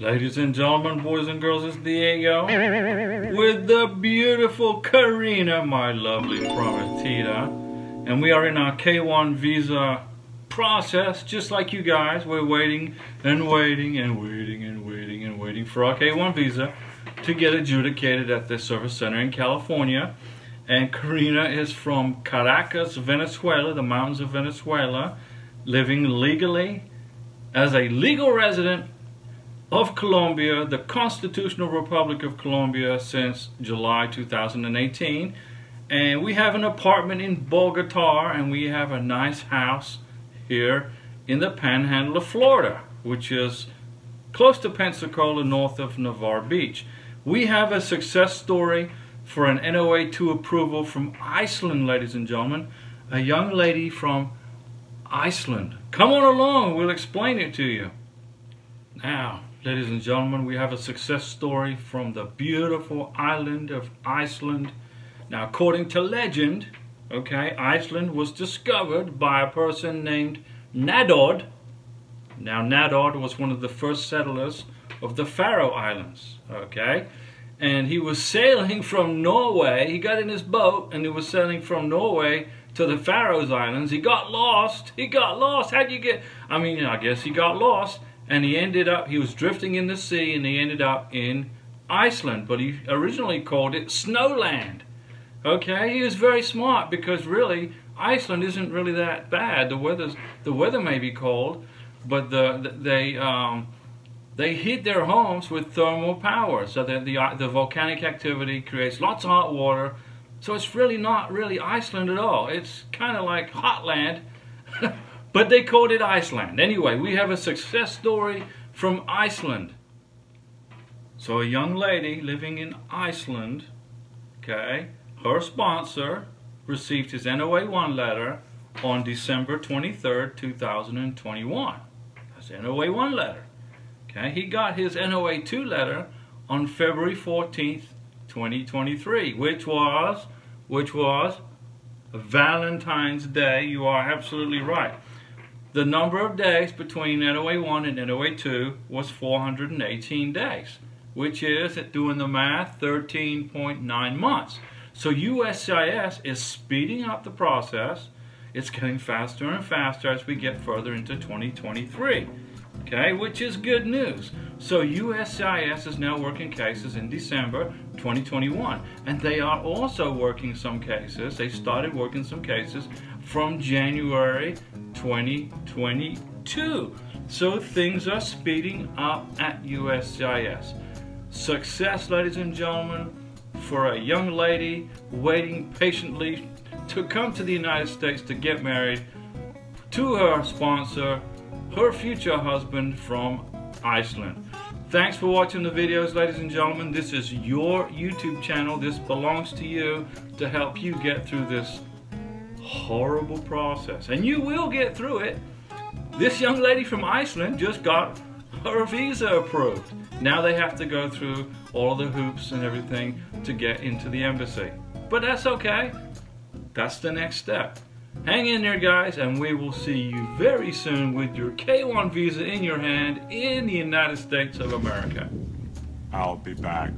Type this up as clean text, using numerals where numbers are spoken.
Ladies and gentlemen, boys and girls, it's Diego with the beautiful Karina, my lovely prometida. And we are in our K1 visa process, just like you guys. We're waiting and waiting and waiting and waiting and waiting for our K1 visa to get adjudicated at the service center in California. And Karina is from Caracas, Venezuela, the mountains of Venezuela, living legally as a legal resident of Colombia, the Constitutional Republic of Colombia, since July 2018. And we have an apartment in Bogota, and we have a nice house here in the Panhandle of Florida, which is close to Pensacola, north of Navarre Beach. We have a success story for an NOA2 approval from Iceland, ladies and gentlemen. A young lady from Iceland. Come on along, we'll explain it to you. Now, ladies and gentlemen, we have a success story from the beautiful island of Iceland. Now, according to legend, okay, Iceland was discovered by a person named Nadod. Now, Nadod was one of the first settlers of the Faroe Islands, okay? And he was sailing from Norway. He got in his boat and he was sailing from Norway to the Faroe Islands. He got lost. He got lost. How'd you get? I mean, I guess he got lost. And he was drifting in the sea, and he ended up in Iceland. But he originally called it Snowland. Okay, he was very smart, because really Iceland isn't really that bad. The weather may be cold, but they heat their homes with thermal power, so that the volcanic activity creates lots of hot water. So it's really not really Iceland at all. It's kind of like Hotland. But they called it Iceland. Anyway, we have a success story from Iceland. So a young lady living in Iceland, okay, her sponsor received his NOA1 letter on December 23rd, 2021. That's the NOA1 letter. Okay, he got his NOA2 letter on February 14th, 2023, which was Valentine's Day. You are absolutely right. The number of days between NOA1 and NOA2 was 418 days, which is, doing the math, 13.9 months. So USCIS is speeding up the process. It's getting faster and faster as we get further into 2023, okay, which is good news. So USCIS is now working cases in December 2021, and they are also working some cases. They started working some cases from January 2022. So things are speeding up at USCIS. Success, ladies and gentlemen, for a young lady waiting patiently to come to the United States to get married to her sponsor, her future husband from Iceland. Thanks for watching the videos, ladies and gentlemen. This is your YouTube channel. This belongs to you to help you get through this horrible process. And you will get through it. This young lady from Iceland just got her visa approved. Now they have to go through all the hoops and everything to get into the embassy. But that's okay. That's the next step. Hang in there, guys, and we will see you very soon with your K1 visa in your hand in the United States of America. I'll be back.